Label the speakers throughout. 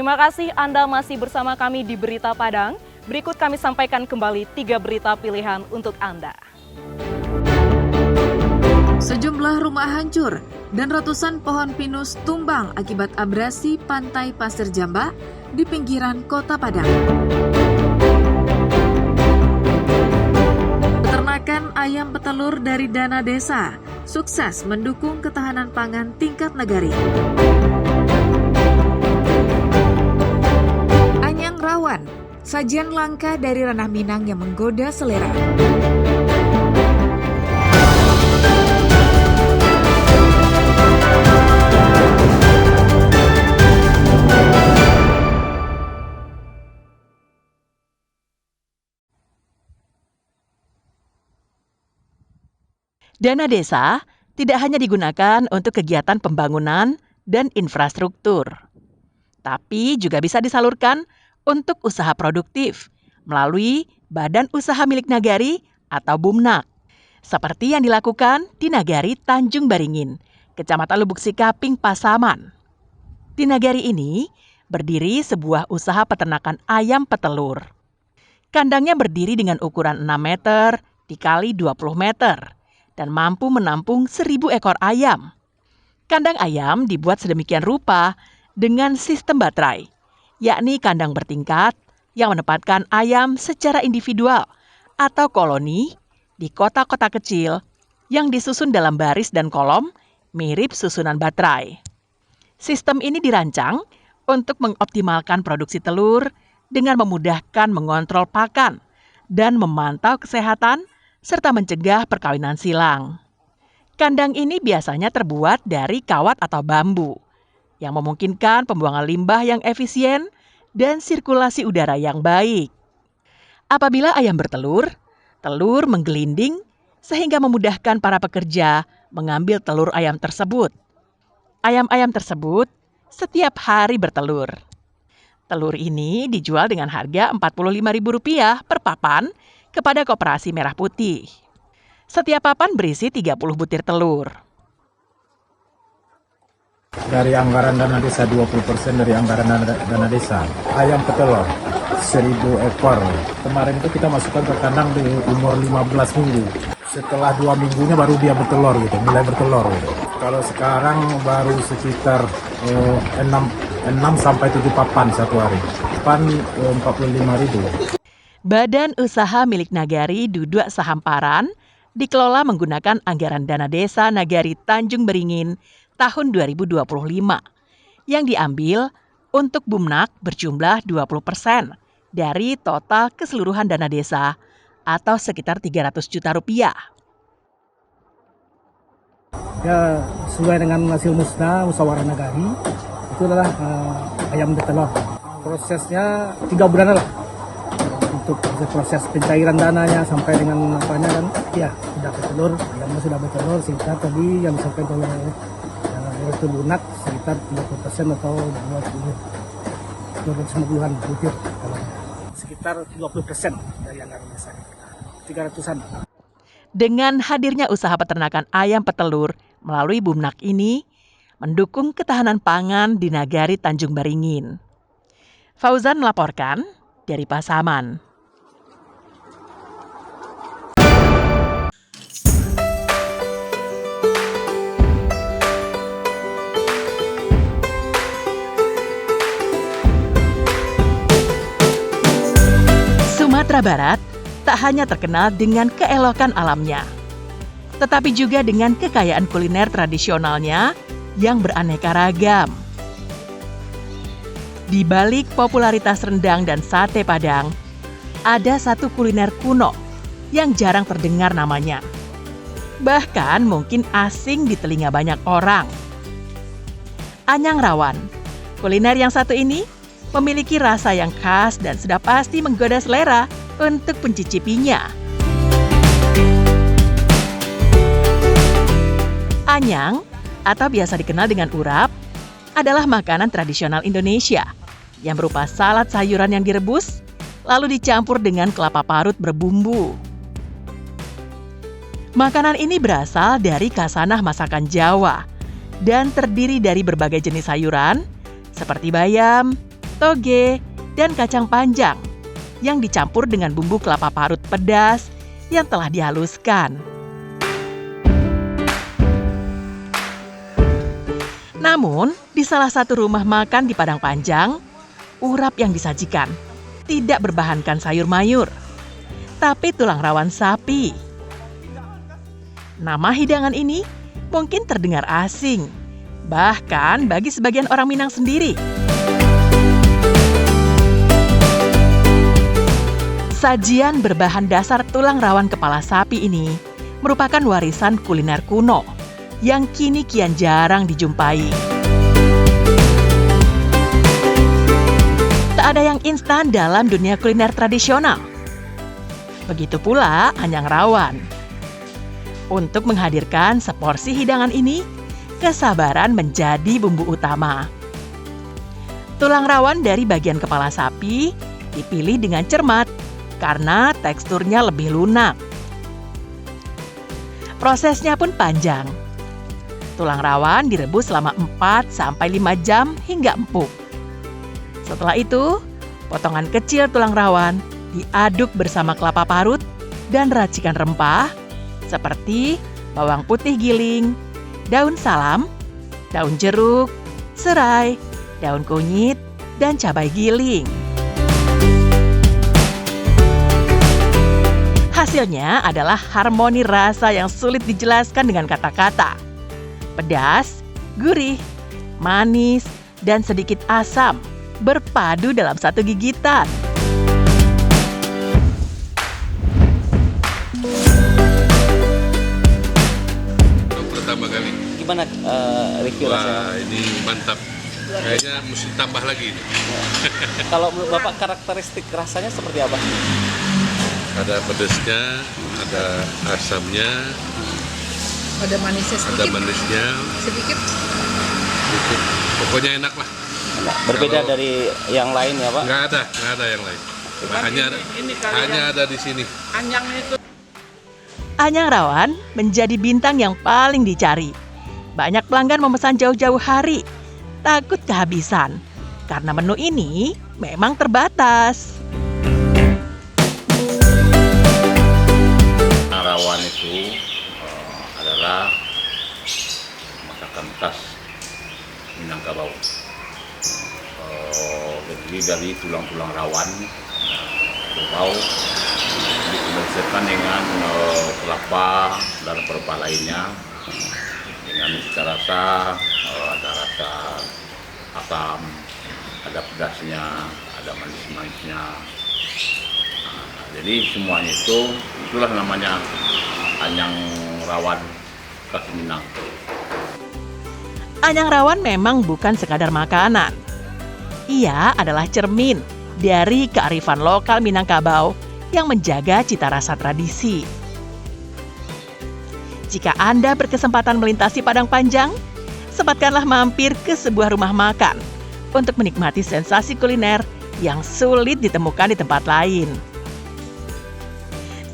Speaker 1: Terima kasih Anda masih bersama kami di Berita Padang. Berikut kami sampaikan kembali 3 berita pilihan untuk Anda.
Speaker 2: Sejumlah rumah hancur dan ratusan pohon pinus tumbang akibat abrasi pantai Pasir Jamba di pinggiran Kota Padang. Peternakan ayam petelur dari dana desa sukses mendukung ketahanan pangan tingkat negari. Anyang rawon, sajian langka dari ranah Minang yang menggoda selera.
Speaker 3: Dana desa tidak hanya digunakan untuk kegiatan pembangunan dan infrastruktur, tapi juga bisa disalurkan untuk usaha produktif melalui Badan Usaha Milik Nagari atau BUMNAK, seperti yang dilakukan di Nagari Tanjung Baringin, Kecamatan Lubuk Sikaping, Pasaman. Di Nagari ini berdiri sebuah usaha peternakan ayam petelur. Kandangnya berdiri dengan ukuran 6 meter dikali 20 meter dan mampu menampung 1.000 ekor ayam. Kandang ayam dibuat sedemikian rupa dengan sistem baterai, yakni kandang bertingkat yang menempatkan ayam secara individual atau koloni di kota-kota kecil yang disusun dalam baris dan kolom mirip susunan baterai. Sistem ini dirancang untuk mengoptimalkan produksi telur dengan memudahkan mengontrol pakan dan memantau kesehatan serta mencegah perkawinan silang. Kandang ini biasanya terbuat dari kawat atau bambu, yang memungkinkan pembuangan limbah yang efisien dan sirkulasi udara yang baik. Apabila ayam bertelur, telur menggelinding sehingga memudahkan para pekerja mengambil telur ayam tersebut. Ayam-ayam tersebut setiap hari bertelur. Telur ini dijual dengan harga Rp45.000 per papan kepada Koperasi Merah Putih. Setiap papan berisi 30 butir telur.
Speaker 4: Dari anggaran dana desa 20% dari anggaran dana desa. Ayam petelur 1.000 ekor. Kemarin itu kita masukkan ke kandang di umur 15 minggu. Setelah 2 minggunya baru dia bertelur gitu, mulai bertelur gitu. Kalau sekarang baru sekitar 6 sampai 7 papan satu hari. Papan 45.000.
Speaker 3: Badan Usaha Milik Nagari Duduk Sahamparan dikelola menggunakan anggaran dana desa Nagari Tanjung Beringin tahun 2025 yang diambil untuk BUMNAK berjumlah 20% dari total keseluruhan dana desa atau sekitar Rp300 juta.
Speaker 5: Ya, sesuai dengan hasil musyawarah nagari, itu adalah ayam betelur. Prosesnya 3 bulan lah. Untuk proses pencairan dananya sampai dengan apanya kan, ya sudah bertelur, ayamnya sudah bertelur sekitar tadi yang disampaikan oleh Direktur BUMNAK sekitar 30% atau 250-an butir, sekitar 20% dari anggaran desa, 300-an.
Speaker 3: Dengan hadirnya usaha peternakan ayam petelur melalui BUMNAK ini, mendukung ketahanan pangan di Nagari Tanjung Baringin. Fauzan melaporkan dari Pasaman. Sumatera Barat tak hanya terkenal dengan keelokan alamnya, tetapi juga dengan kekayaan kuliner tradisionalnya yang beraneka ragam. Di balik popularitas rendang dan sate Padang, ada satu kuliner kuno yang jarang terdengar namanya. Bahkan mungkin asing di telinga banyak orang. Anyang rawon, kuliner yang satu ini memiliki rasa yang khas dan sudah pasti menggoda selera untuk mencicipinya. Anyang, atau biasa dikenal dengan urap, adalah makanan tradisional Indonesia yang berupa salad sayuran yang direbus, lalu dicampur dengan kelapa parut berbumbu. Makanan ini berasal dari khasanah masakan Jawa dan terdiri dari berbagai jenis sayuran seperti bayam, toge, dan kacang panjang yang dicampur dengan bumbu kelapa parut pedas yang telah dihaluskan. Namun, di salah satu rumah makan di Padang Panjang, urap yang disajikan tidak berbahankan sayur mayur, tapi tulang rawan sapi. Nama hidangan ini mungkin terdengar asing, bahkan bagi sebagian orang Minang sendiri. Sajian berbahan dasar tulang rawan kepala sapi ini merupakan warisan kuliner kuno yang kini kian jarang dijumpai. Tak ada yang instan dalam dunia kuliner tradisional. Begitu pula anyang rawan. Untuk menghadirkan seporsi hidangan ini, kesabaran menjadi bumbu utama. Tulang rawan dari bagian kepala sapi dipilih dengan cermat karena teksturnya lebih lunak. Prosesnya pun panjang. Tulang rawan direbus selama 4-5 jam hingga empuk. Setelah itu, potongan kecil tulang rawan diaduk bersama kelapa parut dan racikan rempah seperti bawang putih giling, daun salam, daun jeruk, serai, daun kunyit, dan cabai giling. Hasilnya adalah harmoni rasa yang sulit dijelaskan dengan kata-kata. Pedas, gurih, manis, dan sedikit asam berpadu dalam satu gigitan.
Speaker 6: Pertama kali.
Speaker 7: Gimana review rasanya?
Speaker 6: Wah, ini mantap. Kayaknya mesti tambah lagi ini.
Speaker 7: Kalau menurut Bapak karakteristik rasanya seperti apa?
Speaker 6: Ada pedasnya, ada asamnya,
Speaker 8: Ada manisnya sedikit.
Speaker 6: ada manisnya,
Speaker 8: Sedikit.
Speaker 6: sedikit. Pokoknya enak lah.
Speaker 7: Berbeda
Speaker 6: Kalau-
Speaker 7: dari yang lain ya Pak?
Speaker 6: Nggak ada yang lain. Hanya ada di sini.
Speaker 3: Anyang rawan menjadi bintang yang paling dicari. Banyak pelanggan memesan jauh-jauh hari, takut kehabisan. Karena menu ini memang terbatas.
Speaker 9: Rawan itu adalah masakan khas Minangkabau. Terdiri dari tulang-tulang rawan, kerbau, dikombinasikan dengan kelapa dan beberapa lainnya. Dengan cita rasa, ada rasa asam, ada pedasnya, ada manis-manisnya. Jadi semuanya itulah namanya anyang rawan khas Minang.
Speaker 3: Anyang rawan memang bukan sekadar makanan. Ia adalah cermin dari kearifan lokal Minangkabau yang menjaga cita rasa tradisi. Jika Anda berkesempatan melintasi Padang Panjang, sempatkanlah mampir ke sebuah rumah makan untuk menikmati sensasi kuliner yang sulit ditemukan di tempat lain.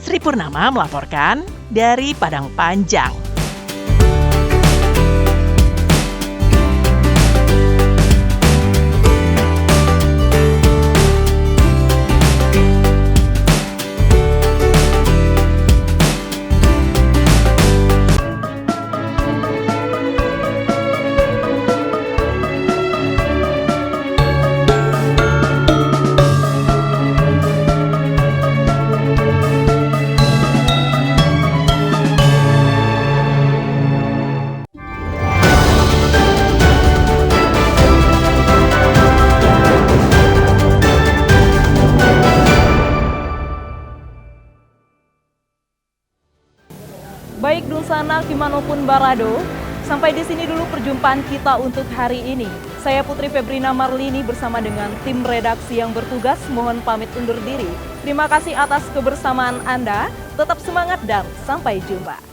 Speaker 3: Sri Purnama melaporkan dari Padang Panjang.
Speaker 1: Baik Dunsana, Kimano pun Barado, sampai di sini dulu perjumpaan kita untuk hari ini. Saya Putri Febrina Marlini bersama dengan tim redaksi yang bertugas mohon pamit undur diri. Terima kasih atas kebersamaan Anda, tetap semangat dan sampai jumpa.